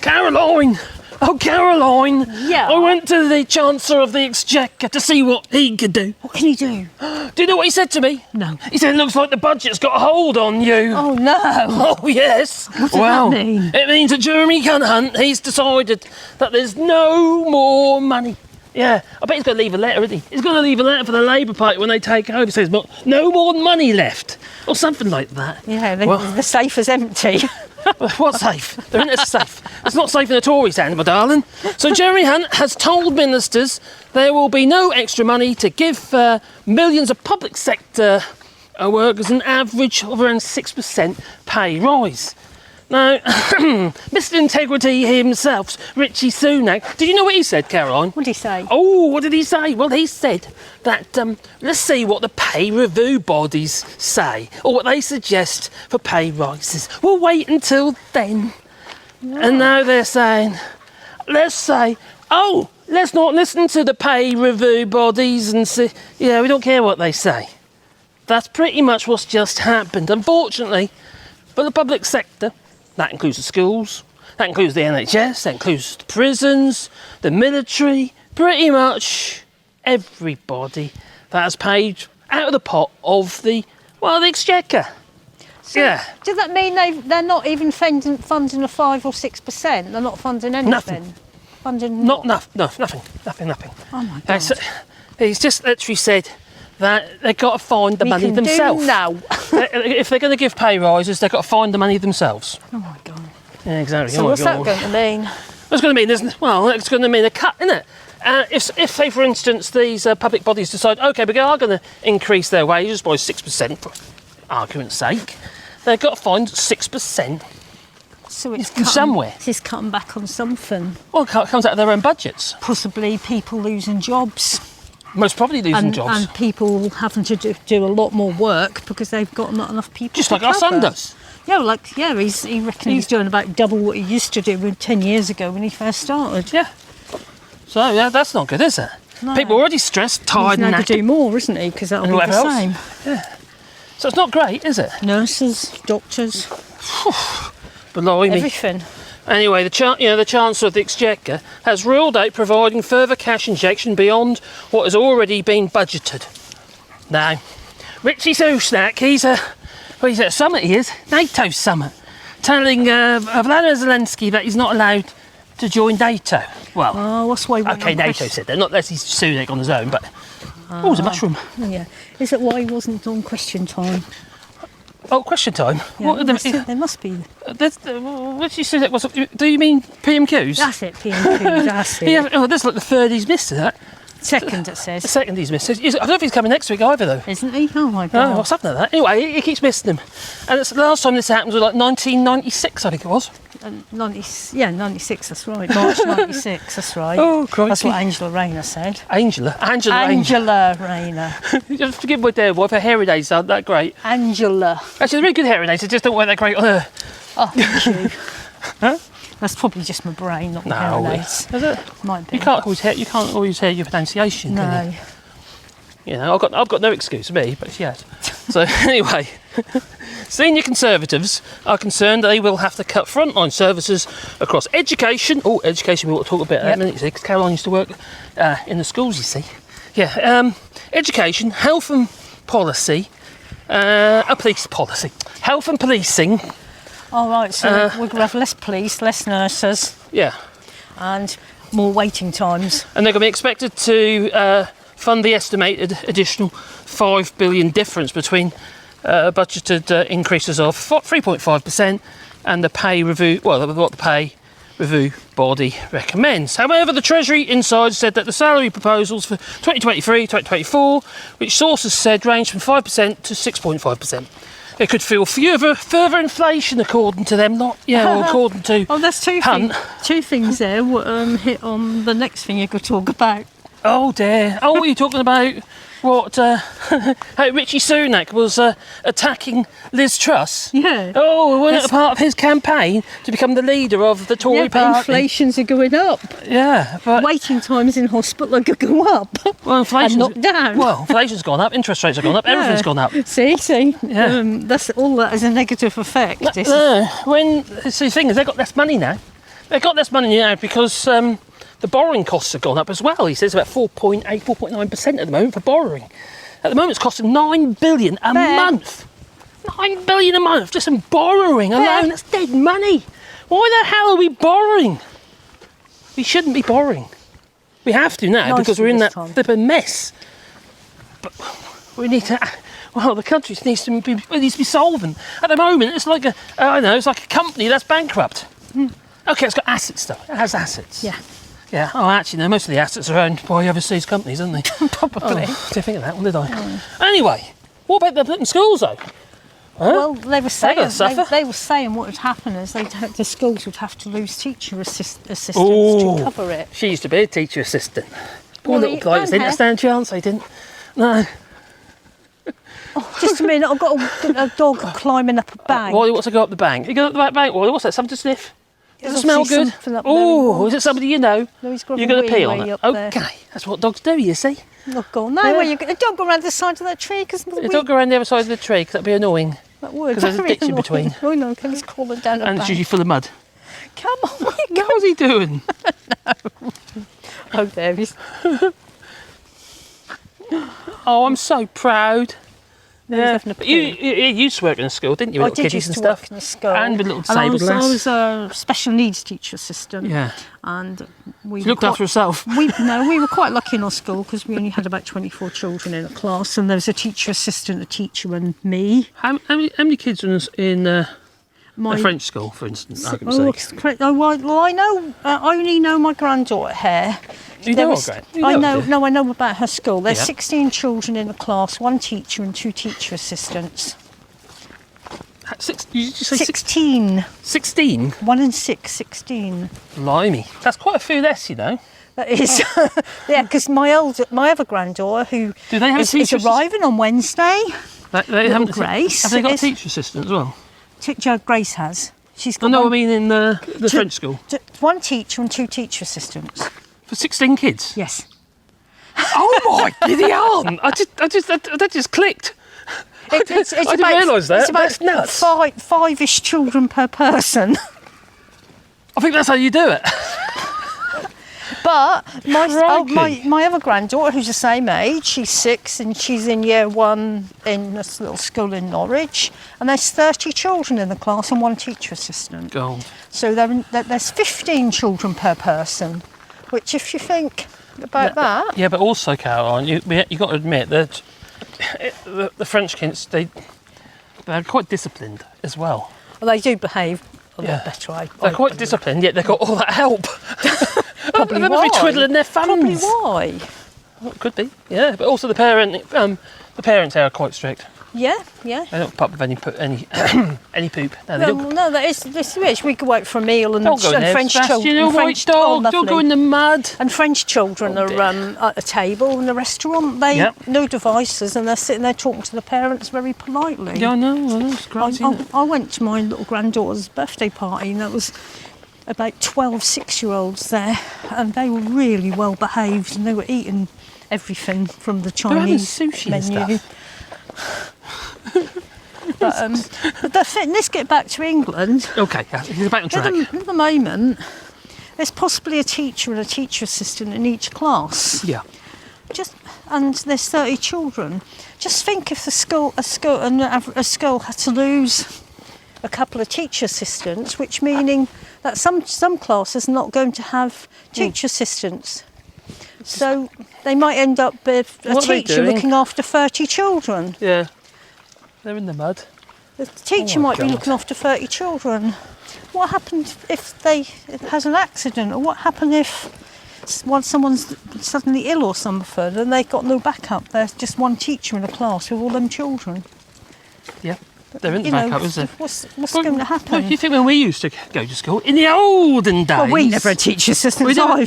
Caroline! Oh, Caroline! Yeah? I went to the Chancellor of the Exchequer to see what he could do. What can you do? Do you know what he said to me? No. He said, it looks like the budget's got a hold on you. Oh, no. Oh, yes. What does that mean? It means that Jeremy Cunt, he's decided that there's no more money. Yeah, I bet he's going to leave a letter, isn't he? He's going to leave a letter for the Labour Party when they take over. Says, no more money left. Or something like that. Yeah, the safe is empty. What safe? There isn't a safe. It's not safe in the Tories' hands, my darling. So Jeremy Hunt has told ministers there will be no extra money to give millions of public sector workers an average of around 6% pay rise. Now, Mr. Integrity himself, Rishi Sunak, did you know what he said, Caroline? What did he say? Oh, what did he say? Well, he said that let's see what the pay review bodies say or what they suggest for pay rises. We'll wait until then. No. And now they're saying, let's not listen to the pay review bodies and see, we don't care what they say. That's pretty much what's just happened. Unfortunately, for the public sector, that includes the schools, that includes the NHS, that includes the prisons, the military, pretty much everybody that has paid out of the pot of the Exchequer. So does that mean they're not even funding a 5 or 6%? They're not funding anything? Nothing. Funding Nothing. Nothing. Oh my God. He's just literally said that they've got to find the money themselves. No. If they're going to give pay rises, they've got to find the money themselves. Oh my God. Yeah, exactly. So what's that going to mean? It's going to mean it's going to mean a cut, isn't it? If say for instance these public bodies decide, okay, we are going to increase their wages by 6%, for argument's sake, they've got to find 6%. So it's somewhere. It's cutting back on something. Well, it comes out of their own budgets. Possibly people losing jobs. Most probably losing jobs. And people having to do a lot more work because they've got not enough people. Just like our son does. Yeah, he reckons he's doing about double what he used to do 10 years ago when he first started. Yeah. So, that's not good, is it? No. People are already stressed, tired, and knackered. To do more, isn't he? Because that'll be the same. Yeah. So it's not great, is it? Nurses, doctors, blimey. everything. Anyway, the Chancellor of the Exchequer has ruled out providing further cash injection beyond what has already been budgeted. Now, Rishi Sunak, he's at a summit, he is, NATO summit, telling Vladimir Zelensky that he's not allowed to join NATO. Well, what's why? Okay, NATO said that, not unless he's Sunak on his own, but... Oh, it's a mushroom. Yeah. Is it why he wasn't on Question Time? Oh, Question Time? Yeah, there must be. What did you say that was? Do you mean PMQs? That's it, PMQs, that's it. Yeah, that's like the third he's missed, is that? Second, it says. The second he's missed. I don't know if he's coming next week either, though. Isn't he? Oh my God. No, what's happened to that? Anyway, he keeps missing them. And the last time this happened was like 1996, I think it was. 96, that's right. March 96, that's right. Oh, crikey. That's what Angela Rayner said. Angela Rayner. Just forgive my dear wife, her hairy days aren't that great. Angela. Actually, they're really good hairy days, they just don't work that great on her. Oh, thank you. Huh? That's probably just my brain, not my hair days. Is it? Might be. You can't always hear your pronunciation, no. can you? You know, I've got no excuse, me, but she has. So anyway, senior Conservatives are concerned they will have to cut frontline services across education. Oh, education we want to talk about that in a minute, because Caroline used to work in the schools, you see. Yeah, education, health and policy, police policy, health and policing. All right, so we're going to have less police, less nurses. Yeah. And more waiting times. And they're going to be expected to fund the estimated additional $5 billion difference between budgeted increases of 3.5% and the pay review, what the pay review body recommends. However, the Treasury inside said that the salary proposals for 2023-2024, which sources said range from 5% to 6.5%. It could feel further inflation, according to them, according to there's two things there. Hit on the next thing you could talk about. Oh dear. Oh, what are you talking about? What, how Rishi Sunak was attacking Liz Truss? Yeah. Oh, wasn't it a part of his campaign to become the leader of the Tory party? Inflations are going up. Yeah, but... Waiting times in hospital are going to go up. Well, inflation's... And not down. Well, inflation's gone up, interest rates have gone up, everything's gone up. See? Yeah. That's all that has a negative effect. So the thing is, they've got less money now. They've got less money now because the borrowing costs have gone up as well. He says about 4.8, 4.9% at the moment for borrowing. At the moment, it's costing $9 billion a month. $9 billion a month just in borrowing alone. That's dead money. Why the hell are we borrowing? We shouldn't be borrowing. We have to now because we're in that flipping mess. But we need to. Well, the country needs to be solvent. At the moment, it's like it's like a company that's bankrupt. Okay, it's got assets though. It has assets. Yeah. Yeah. Oh, actually, no. Most of the assets are owned by overseas companies, aren't they? Probably. Oh, didn't think of that one, did I? Anyway, what about the flipping schools though? Huh? Well, they were saying what would happen is the schools would have to lose teacher assistants to cover it. She used to be a teacher assistant. Poor little guys didn't stand a chance. They didn't. No. Oh, just a minute, I've got a dog climbing up a bank. Wally wants to go up the bank. You go up the bank, Wally. What's that? Something to sniff? Does it smell good? Oh, is it somebody you know? No, he's got You're going to pee on it. Okay, that's what dogs do, you see. Oh, God. No, where you go? Don't go around the side of that tree because don't go around the other side of the tree because that'd be annoying. That would. Because there's a ditch in between. I know, he's crawling down a bank. And it's usually full of mud. Come on. How's he doing? No. Oh, there he's. Oh, I'm so proud. Yeah. But you used to work in a school, didn't you? I With little did kiddies used and to stuff. work in a school. And with little disabled lads. I was a special needs teacher assistant. Yeah. And we She looked after herself. We were quite lucky in our school because we only had about 24 children in a class, and there was a teacher assistant, a teacher, and me. How many kids were in a French school, for instance? I only know my granddaughter here. You know what, I know about her school. There's 16 children in the class, 1 teacher and 2 teacher assistants. Did you say 16. 16? 1 and 6, 16. Blimey. That's quite a few less, you know. That is, yeah, because my other granddaughter, who is arriving on Wednesday, Grace. Have they got a teacher assistant as well? Grace has. She's got I mean in the French school. 1 teacher and 2 teacher assistants. For 16 kids? Yes. Oh my giddy aunt! That just clicked. I didn't realise that. That's nuts. 5-ish children per person. I think that's how you do it. But my other granddaughter, who's the same age, she's 6 and she's in year 1 in this little school in Norwich, and there's 30 children in the class and 1 teacher assistant. God. So there's 15 children per person, which if you think about that... Yeah, but also, Caroline, you've got to admit that the French kids, they're quite disciplined as well. Well, they do behave a lot better. They're quite disciplined, yet they've got all that help. Probably they must be twiddling their thumbs. Probably why. Well, could be, yeah. But also the parents are quite strict. Yeah. They don't put up with any poop. No, they don't. No, this is. We go out for a meal and French children. You know, white dog, don't go in the mud. And French children are at a table in a restaurant. No devices, and they're sitting there talking to the parents very politely. Yeah, I know. It's great. I went to my little granddaughter's birthday party, and there was about 12 6-year-olds there, and they were really well behaved, and they were eating everything from the Chinese sushi menu. And stuff. But let's get back to England. Okay, he's back on track. At the moment, there's possibly a teacher and a teacher assistant in each class. Yeah. And there's 30 children. Just think if a school had to lose a couple of teacher assistants, which meaning that some classes are not going to have teacher assistants. So they might end up with a teacher looking after 30 children. Yeah. They're in the mud. The teacher might be looking after 30 children. What happened if it has an accident? Or what happened if someone's suddenly ill or something and they've got no backup? There's just 1 teacher in a class with all them children. Yeah. There isn't backup, is there? What's going to happen? Well, you think when we used to go to school in the olden days? Well, we never had teacher assistants either.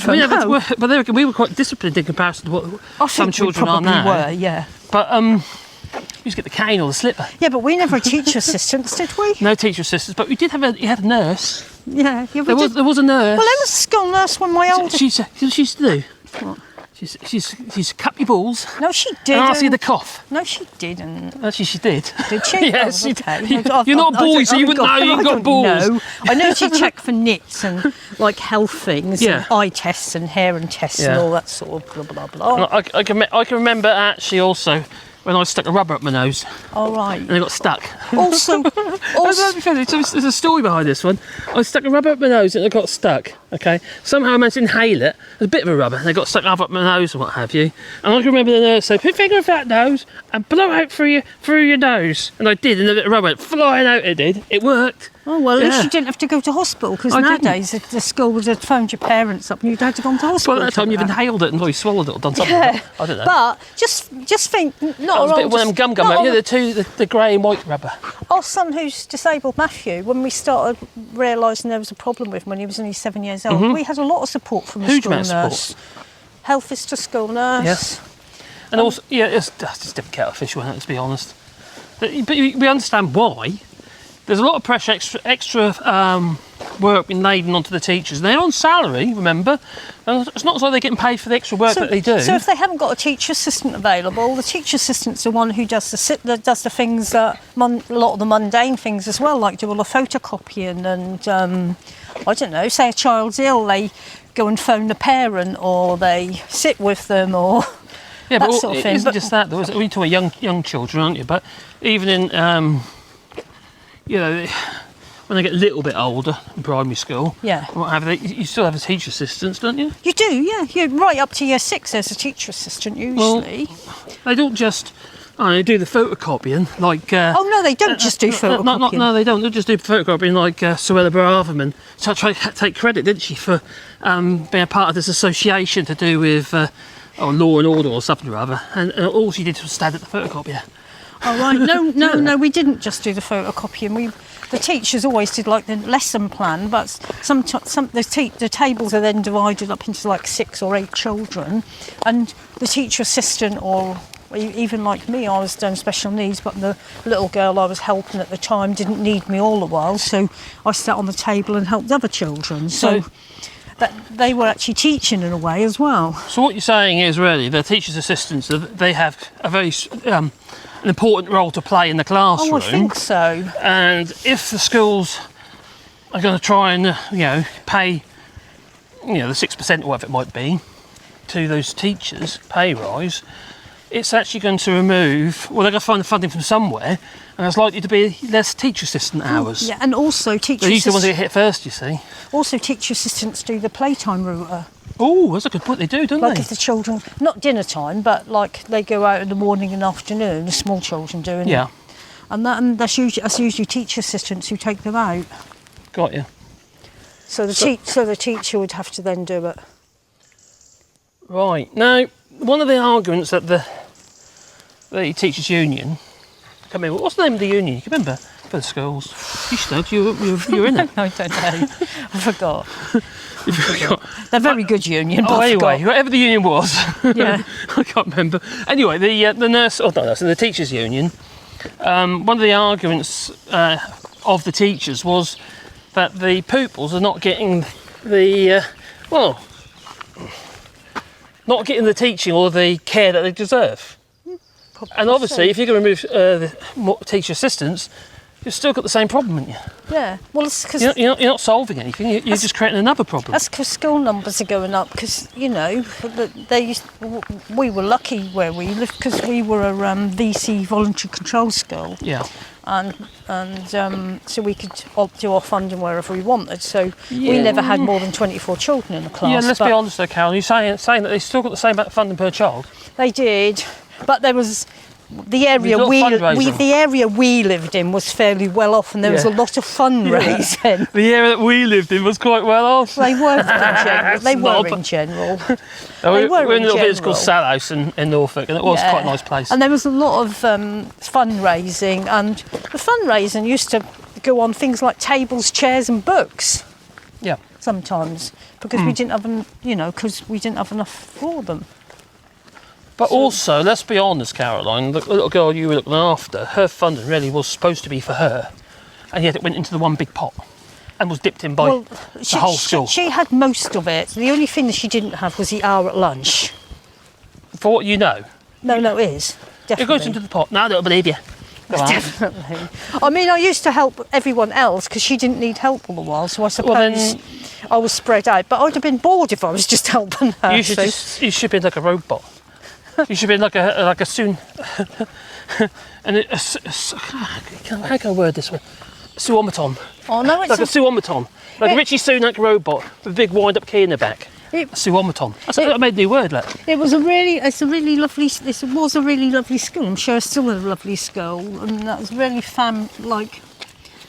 But we were quite disciplined in comparison to what some children are now. Were, yeah. But we used to get the cane or the slipper. Yeah, but we never had teacher assistants, did we? No teacher assistants, but we did have a nurse. Yeah. There was a nurse. Well, I was a school nurse when my old... She used to do. What? She's cut your balls. No, she didn't. And asked you to cough. No, she didn't. Actually, she did. Did she? Yes, Oh, she okay. did. You're not a boy, so you wouldn't know you've got balls. No, I know she checked for nits and like health things, and eye tests and hair and tests and all that sort of blah blah blah. I can remember actually also when I stuck a rubber up my nose. All right. And I got stuck. Also, there's a story behind this one. I stuck a rubber up my nose and it got stuck. Okay. Somehow I managed to inhale it. There's a bit of a rubber and it got stuck up my nose and what have you. And I can remember the nurse say, "Put your finger in that nose and blow out through your nose." And I did, and the bit of rubber went flying out. It did. It worked. Oh, well, at least you didn't have to go to hospital, because nowadays if the school would have phoned your parents up and you'd have to go to hospital. Well, at that time you've inhaled it and you swallowed it or done something. Yeah. I don't know. But just think, That was a bit of one of them gum. Yeah, the grey and white rubber. Our son, who's disabled, Matthew, when we started realising there was a problem with him when he was only 7 years old, we had a lot of support from the Huge school amount of nurse. support. Health visitor school nurse. Yes. And also, it's just a different kettle of fish, wasn't it, let's be honest. But we understand why. There's a lot of pressure, extra work being laden onto the teachers. They're on salary, remember? And it's not as though they're getting paid for the extra work that they do. So if they haven't got a teacher assistant available, the teacher assistant's the one who does the things that a lot of the mundane things as well, like do all the photocopying and I don't know. Say a child's ill, they go and phone the parent, or they sit with them, or that sort of thing. It isn't just that, though. We talk about young children, aren't you? But even in when they get a little bit older in primary school, what have they, you still have a teacher assistants, don't you? You do, yeah. You're right up to year 6. There's a teacher assistant usually. Well, they don't just they do the photocopying like. Oh no, they don't just do photocopying. No, they don't. They just do photocopying like Suella Braverman. So tried to take credit, didn't she, for being a part of this association to do with law and order or something or other. And all she did was stand at the photocopier. Oh right, no, we didn't just do the photocopying. The teachers always did like the lesson plan, but the tables are then divided up into like 6 or 8 children, and the teacher assistant, or even like me, I was doing special needs, but the little girl I was helping at the time didn't need me all the while, so I sat on the table and helped other children. So that they were actually teaching in a way as well. So what you're saying is really the teachers assistants, they have a very an important role to play in the classroom. Oh, I think so. And if the schools are going to try and pay the 6% or whatever it might be to those teachers, pay rise, it's actually going to remove, well, they're going to find the funding from somewhere, and there's likely to be less teacher assistant hours. Yeah, and also teacher assistants. They're usually the ones that get hit first, you see. Also, teacher assistants do the playtime rota. Oh, that's a good point. They do, don't they? Like if the children, not dinner time, but like they go out in the morning and afternoon, the small children do. Yeah. And that's usually teacher assistants who take them out. Got you. So the teacher would have to then do it. Right. Now, one of the arguments that the teachers' union, what's the name of the union? You can remember for the schools? You should. You were in it. No, I don't know. I forgot. You forgot. They're very good union. Oh, anyway, whatever the union was. Yeah. I can't remember. Anyway, the teachers' union. One of the arguments of the teachers was that the pupils are not getting not getting the teaching or the care that they deserve. And obviously, if you're going to remove the teacher assistants, you've still got the same problem, haven't you? Yeah. Well, it's because you're not solving anything. You're just creating another problem. That's because school numbers are going up. Because we were lucky where we lived because we were a VC voluntary control school. Yeah. And so we could do our funding wherever we wanted. So we never had more than 24 children in the class. Yeah. Let's be honest, though, Carol. You're saying that they still got the same amount of funding per child. They did, but there was. The area we lived in was fairly well off, and there was a lot of fundraising. Yeah. The area that we lived in was quite well off. They were in general. We're in a little village called Salhouse in Norfolk, and it was quite a nice place. And there was a lot of fundraising, and the fundraising used to go on things like tables, chairs, and books. Yeah. Sometimes because we didn't have enough for them. But also, let's be honest, Caroline, the little girl you were looking after, her funding really was supposed to be for her, and yet it went into the one big pot and was dipped in by the whole school. She had most of it. The only thing that she didn't have was the hour at lunch. For what you know. No, it is. Definitely. It goes into the pot. No, I don't believe you. Go on. Definitely. I mean, I used to help everyone else because she didn't need help all the while, so I suppose I was spread out. But I'd have been bored if I was just helping her. You should be like a robot. You should be like a soon. And how can I word this one? Suomaton. Oh no, it's like a suomaton. Like a Rishi Sunak robot with a big wind-up key in the back. A suomaton. I made a new word, look. It was a really lovely school. I'm sure it's still a lovely school, and that was really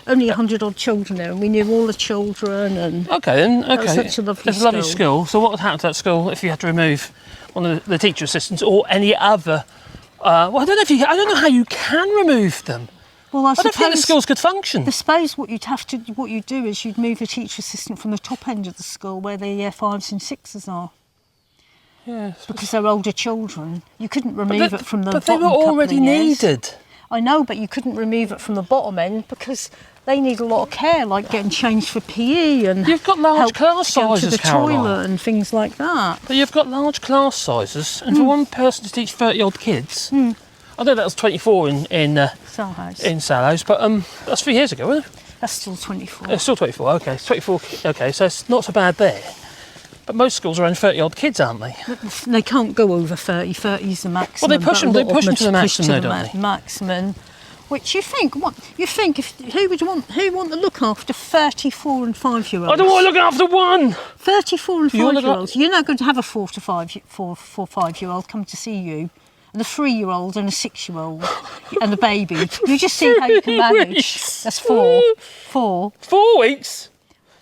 only 100 odd children there, and we knew all the children. And That was such a lovely it's a lovely school. So what would happen to that school if you had to remove one of the teacher assistants or any other? Well, I don't know how you can remove them. Well, I don't think the schools could function. I suppose what you'd do is you'd move the teacher assistant from the top end of the school where the year 5s and 6s are. Yeah, because they're older children. You couldn't remove it from the But bottom they were already couple of years. needed. I know, but you couldn't remove it from the bottom end because they need a lot of care, like getting changed for PE and you've got large class to go sizes, to the Caroline. toilet and things like that. But you've got large class sizes, and for one person to teach 30 odd kids, I know that was 24 in Salhouse, but that's 3 years ago, wasn't it? That's still 24. It's still 24. Okay, it's 24. Okay, so it's not so bad there. But most schools are around 30 odd kids, aren't they? They can't go over 30. 30 is the maximum. Well, they push them to the maximum, though, don't they? Maximum. Which you think who would want to look after 34 and 5-year-olds? I don't want to look after one. 34 and 5-year-olds. You're not going to have a 4 to 5-year-old come to see you, and a 3-year-old and a 6-year-old and a baby. You just see how you can manage. That's 4. 4. 4 weeks.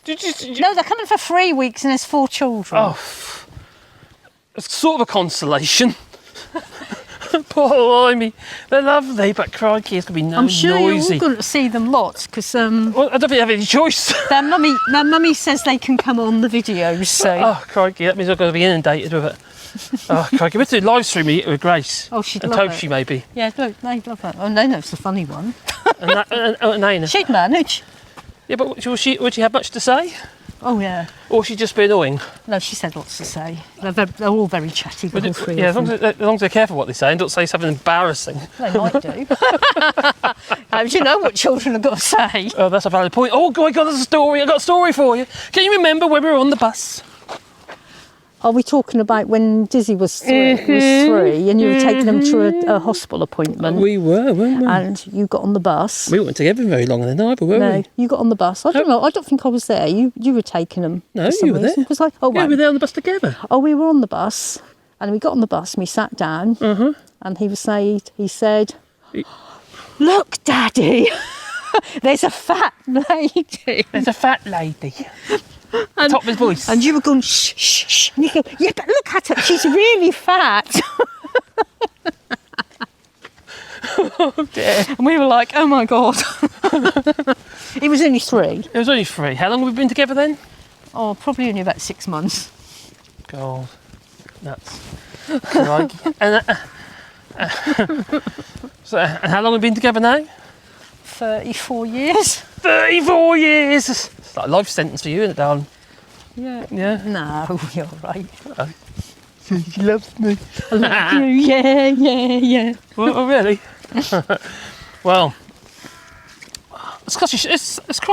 No, they're coming for 3 weeks and there's 4 children. Oh, it's sort of a consolation. Poor Limey. They're lovely, but crikey, it's going to be I'm sure noisy. you're all going to see them lots because well, I don't think you have any choice. their mummy says they can come on the videos. So. Oh, crikey, that means I'm going to be inundated with it. Oh, crikey, we're doing live stream with Grace. Oh, she'd and love Toshi, it. maybe. Yeah, look, they love that. Oh, no, it's the funny one. and Nana. She'd manage. Yeah, but would she have much to say? Oh, yeah. Or would she just be annoying? No, she said lots to say. They're all very chatty, the whole three yeah, of them. as long as they're careful what they say and don't say something embarrassing. They might do. How do you know what children have got to say? Oh, that's a valid point. Oh, God, there's a story. I've got a story for you. Can you remember when we were on the bus? Are we talking about when Dizzy was 3 and you were taking them to a hospital appointment? We were, weren't we? And you got on the bus. We weren't together very long then either, were we? No, you got on the bus. I don't know. I don't think I was there. You were taking them. No, for some you were reason. there. Was I? Oh, yeah, right. we were there on the bus together. Oh, we were on the bus, and we got on the bus and we sat down, and he said, "Look, Daddy, there's a fat lady." There's a fat lady. Top of his voice. And you were going, shh, shh, shh. And you go, yeah, but look at her, she's really fat. Oh dear. And we were like, oh my God. He was only 3. It was only 3. How long have we been together then? Oh, probably only about 6 months. God, nuts. Right. And how long have we been together now? 34 years. 34 years! It's like a life sentence for you, isn't it, darling? Yeah. Yeah. No, you're right. She loves me. I love you, yeah. Oh, really? Well, it's quite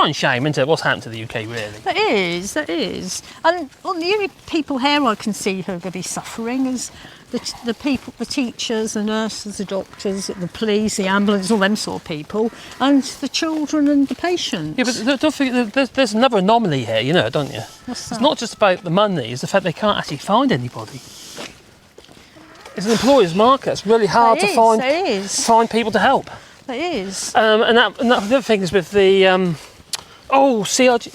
a shame, isn't it, what's happened to the UK, really? It is. And well, the only people here I can see who are going to be suffering is the people, the teachers, the nurses, the doctors, the police, the ambulance, all them sort of people, and the children and the patients. Yeah, but don't forget, there's another anomaly here, you know, don't you? What's that? It's not just about the money, it's the fact they can't actually find anybody. It's an employer's market. It's really hard to find people to help. It is. And the other thing is with the CRG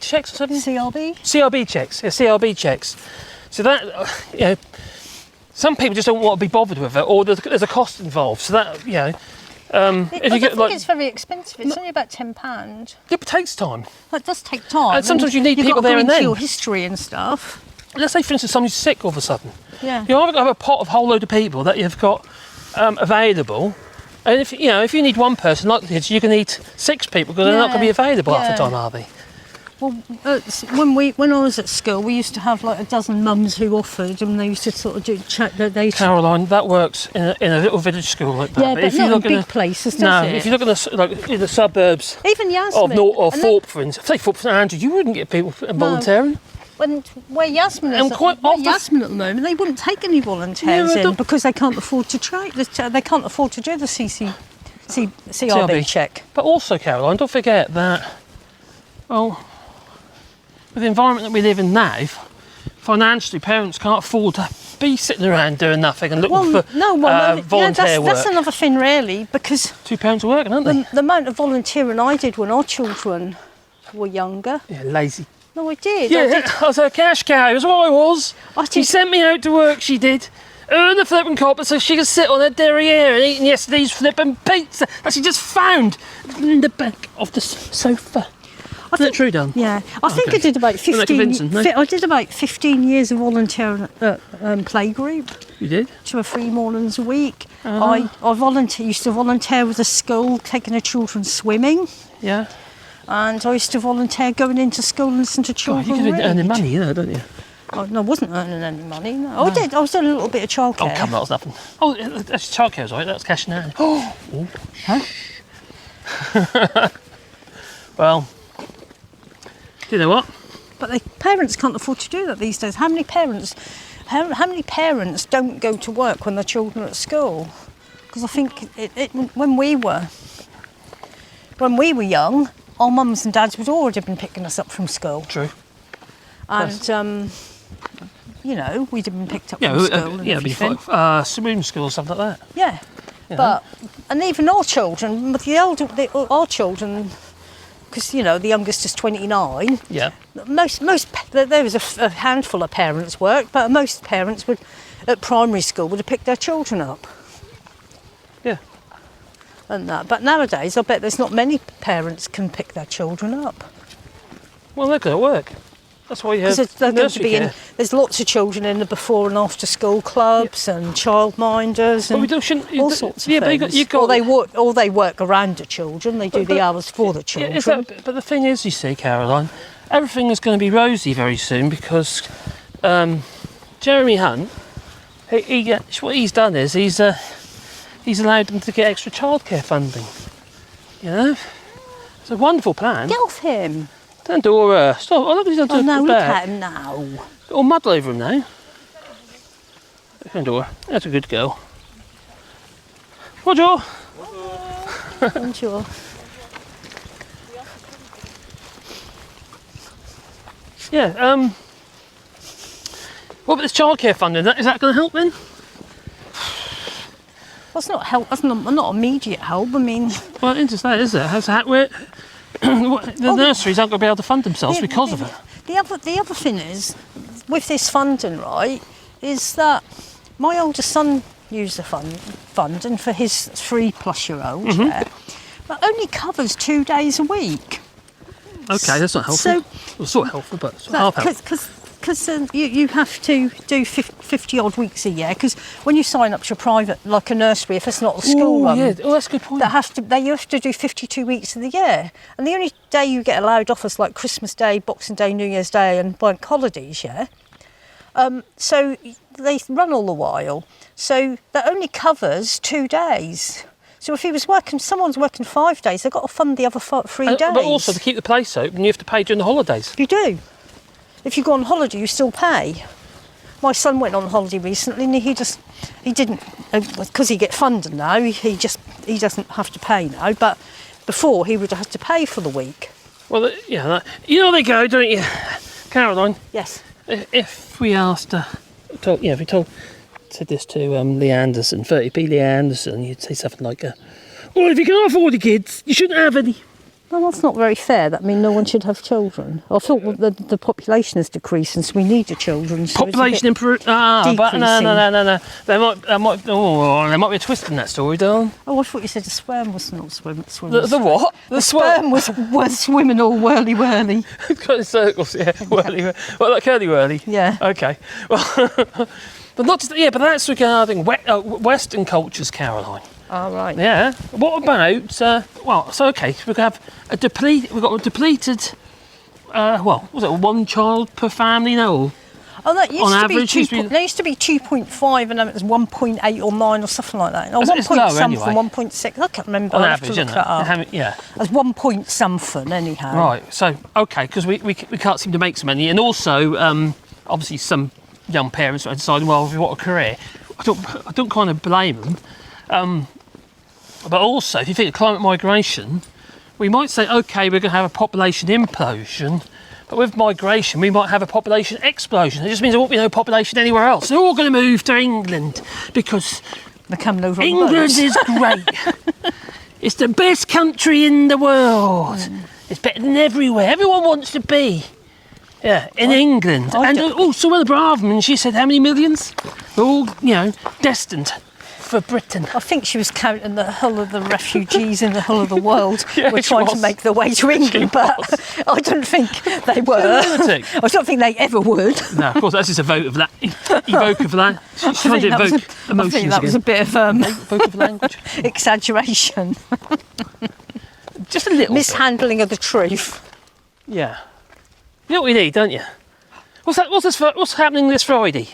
checks or something? CRB checks. Yeah, CRB checks. So that, some people just don't want to be bothered with it, or there's a cost involved. So that, it's very expensive. It's only about £10. Yeah, but it takes time. That does take time. And sometimes you need You've people got to there go and into then. your history and stuff. Let's say, for instance, somebody's sick all of a sudden. Yeah. You've either got to have a pot of whole load of people that you've got available, and if you need one person, like this, you can need 6 people because they're not going to be available half the time, are they? Well, when I was at school, we used to have like a dozen mums who offered, and they used to sort of check that they. Caroline, that works in a little village school like that. Yeah, but if not you look in big places, does it? if you look in the suburbs Even Yasmin. of Thorpe, for instance, say Thorpe St Andrews, you wouldn't get people volunteering. Where Yasmin is, And quite often- Yasmin at the moment, they wouldn't take any volunteers Yeah, in because they can't afford to train. They can't afford to do the CRB check. But also, Caroline, don't forget that, well, with the environment that we live in now, financially, parents can't afford to be sitting around doing nothing and looking for volunteer work. That's another thing, really, because 2 pounds a working, aren't they? the amount of volunteering I did when our children were younger. Yeah, lazy. No, I did. Yeah, I was a cash cow, that's what I was. She did. sent me out to work, she did. Earn the flipping copper so she could sit on her derriere and eating yesterday's flipping pizza that she just found in the back of the sofa. Isn't that true, Dan? Yeah, I think I did about 15. convincing, no? I did about 15 years of volunteering at playgroup. You did? 2 or 3 mornings a week. I used to volunteer with a school, taking the children swimming, Yeah. and I used to volunteer going into school and listen to God, children you could read. earn money, you know, don't you? Oh, no, I wasn't earning any money. No. I did. I was doing a little bit of childcare. Oh, come on, that's nothing. Oh, that's childcare's right, that's cashing out. Oh. Huh? Well, do you know what? But parents can't afford to do that these days. How many parents don't go to work when their children are at school? Because I think when we were young, our mums and dads would already have been picking us up from school. True. And we'd have been picked up from school. Yeah, before swimming school or something like that. Yeah. Yeah. And even our children, our children, because the youngest is 29. Yeah. There was a handful of parents work, but most parents at primary school would have picked their children up. Yeah. And that. But nowadays, I bet there's not many parents can pick their children up. Well, they're good at work. That's why you have nursery care. There's lots of children in the before and after school clubs and childminders and all sorts of things. Or they work around the children. They do the hours for the children. But the thing is, you see, Caroline, everything is going to be rosy very soon because Jeremy Hunt, what he's done is he's allowed them to get extra childcare funding. You know, it's a wonderful plan. Get off him. Don't do her. Stop. Oh, look what he's done to no, the look back. at him now. All muddle over him now. Don't do her. That's a good girl. Roger. Bonjour. Yeah. What about this childcare funding? Is that going to help then? Well, it's not help. That's not immediate help. I mean, Well, interesting, is it? The nurseries aren't going to be able to fund themselves because of it. The other thing is, with this funding, right, is that my oldest son used the funding for his 3+-year-old, yeah, but only covers 2 days a week. Okay, that's not helpful. So, well, sort of helpful, but it's half helpful. Because you have to do 50 odd weeks a year. Because when you sign up to a private, like a nursery, if it's not a school run, yeah. Oh, that's a good point. you have to do 52 weeks of the year. And the only day you get allowed off is like Christmas Day, Boxing Day, New Year's Day, and bank holidays. Yeah. So they run all the while. So that only covers 2 days. So if someone's working 5 days, they've got to fund the other 3 days. But also to keep the place open, you have to pay during the holidays. You do. If you go on holiday, you still pay. My son went on holiday recently, and he didn't, because he gets funded now. He doesn't have to pay now. But before, he would have had to pay for the week. Well, yeah, you know they go, don't you, Caroline? Yes. If we asked, said this to Lee Anderson, 30p Lee Anderson, you'd say something like, "Well, if you can't afford the kids, you shouldn't have any." Well, that's not very fair. That means no one should have children. I thought the population is decreasing, so we need the children. So Population improvement. But no. There might be a twist in that story, darling. Oh, I thought you said the sperm was not swimming. The what? The sperm was swimming all whirly. It's got in circles, yeah. Whirly. Well, like curly whirly. Yeah. Okay. Well, but not just but that's regarding Western cultures, Caroline. All right. Yeah. What about? We've got a depleted Well, was it 1 child per family now? Or Oh, that used On to average, be used to be- there used to be 2.5, and then it was 1.8 or 9 or something like that. Or It's 1 point low something, anyway. 1.6. I can't remember. on I'll have average, to isn't look it? that up. How many- yeah. As 1 point something, anyhow. Right. So okay, because we can't seem to make so many, and also obviously some young parents are deciding, well, if you want a career, I don't kind of blame them. But also, if you think of climate migration, we might say, okay, we're going to have a population implosion. But with migration, we might have a population explosion. It just means there won't be no population anywhere else. They're all going to move to England because They're coming over on England boats. is great. It's the best country in the world. It's better than everywhere. Everyone wants to be. Yeah, in England. I And don't- also, well, Braverman, she said how many millions? They're all, destined for Britain. I think she was counting the whole of the refugees in the whole of the world Yeah, were she trying to was. make their way to England, but I don't think they were. Lunatic. I don't think they ever would. No, of course, that's just a vote of that. Evoke of that. She's trying to I evoke think emotions that was a again. bit of Evoke of language. exaggeration, Just a little bit. mishandling of the truth. Yeah. You know what we need, don't you? What's happening this Friday?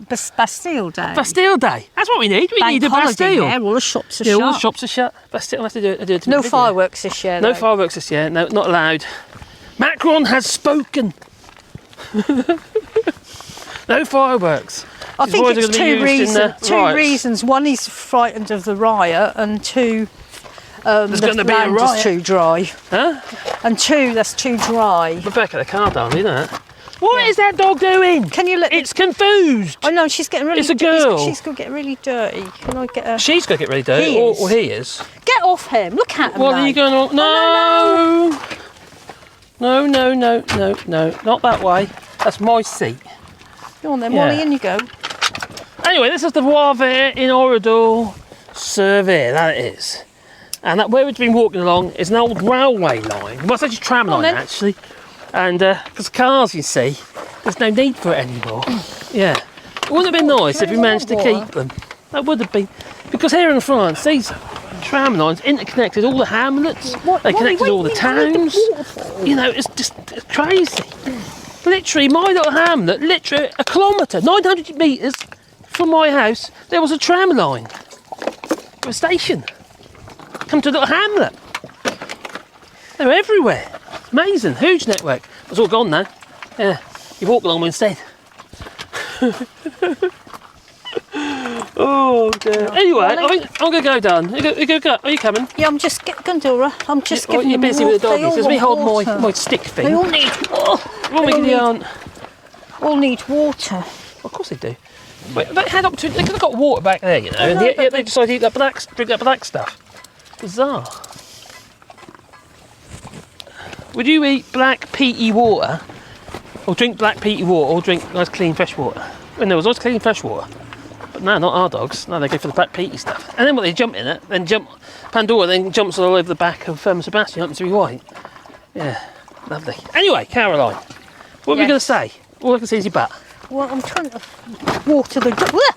Bastille Day. Bastille Day. That's what we need. We Bank need a holiday Bastille. there, all the shops are Yeah, shut. all the shops are shut. Bastille, I'll have to do it. No video. fireworks this year. No though. fireworks this year. No, not allowed. Macron has spoken. No fireworks. I These think words are it's gonna be used in the two riots. reasons. One, he's frightened of the riot, and two, There's the going to be a land riot. is too dry. Huh? And two, that's too dry. Rebecca, the car down, you know. What is that dog doing? Can you let? It's confused. I know she's getting really. It's a girl. She's going to get really dirty. Can I get her? She's going to get really dirty, He is. or he is. Get off him! Look at him. What now. are you going on? No! No, not that way. That's my seat. Go on then, Yeah. Wally, in you go. Anyway, this is the Voivre in Orador Survey, that it is. And that where we've been walking along is an old railway line. Well, it's actually a tram line, then. actually. And because cars, you see, there's no need for it anymore. Yeah. It wouldn't have been nice if we managed to keep them. That would have been. Because here in France, these tram lines interconnected all the hamlets. They connected all the towns. You know, it's just it's crazy. Literally, my little hamlet, literally a kilometre, 900 metres from my house, there was a tram line. A station. Come to a little hamlet. They're everywhere. It's amazing. Huge network. It's all gone now. Yeah. You walk along instead. Oh dear. Anyway, I think I'm going to go down. Are you coming? Yeah, I'm just Gandora. I'm just Oh, giving you're them busy water. with the They doggies. all Let me want hold water. my stick thing. They all need. Well, we all can need- yarn. all need water. Of course they do. But they had up to. They could have got water back there, you know. And know, yet but they decided to eat that drink that black stuff. Bizarre. Would you eat black peaty water, or drink black peaty water, or drink nice clean fresh water? When there was always clean fresh water. But no, not our dogs. No, they go for the black peaty stuff. And then what they jump in it, Pandora then jumps all over the back of Sebastian, happens to be white. Yeah, lovely. Anyway, Caroline, what were we Yes. going to say? All I can see is your butt. Well, I'm trying to water the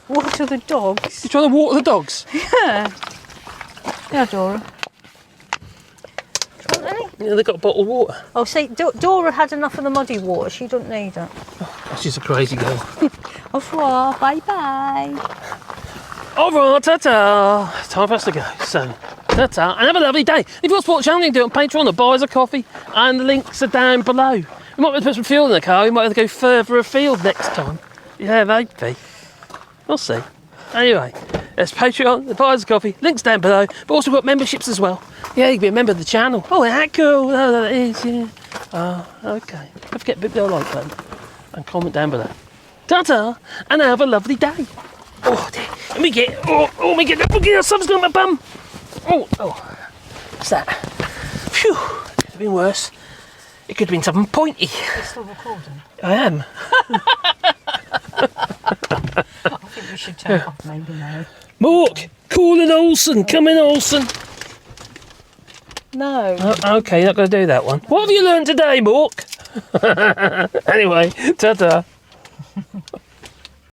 water the dogs. You're trying to water the dogs? Yeah. Yeah, Dora. Do you want any? Yeah, they've got bottled water. Oh, see, Dora had enough of the muddy water. She don't need it. Oh, she's a crazy girl. Au revoir. Bye bye. Au revoir, ta-ta. Time for us to go. So, ta-ta, and have a lovely day. If you want to support the channel, you can do it on Patreon or buy us a coffee, and the links are down below. We might have to put some fuel in the car, we might have to go further afield next time. Yeah, maybe. We'll see. Anyway, there's Patreon, buy us a coffee, links down below, but also we've got memberships as well. Yeah, you can be a member of the channel. Oh, isn't that cool? Oh, that is, yeah. Oh, okay. Don't forget to hit the like button and comment down below. Ta-ta, and have a lovely day. Oh dear, let me get, something's got on my bum. Oh, what's that? Phew, could have been worse. It could have been something pointy. You're still recording. I am. I think we should turn it off maybe now. Mork, call in Olsen, come in Olsen. No. Oh, okay, you're not going to do that one. What have you learned today, Mork? Anyway, ta-ta.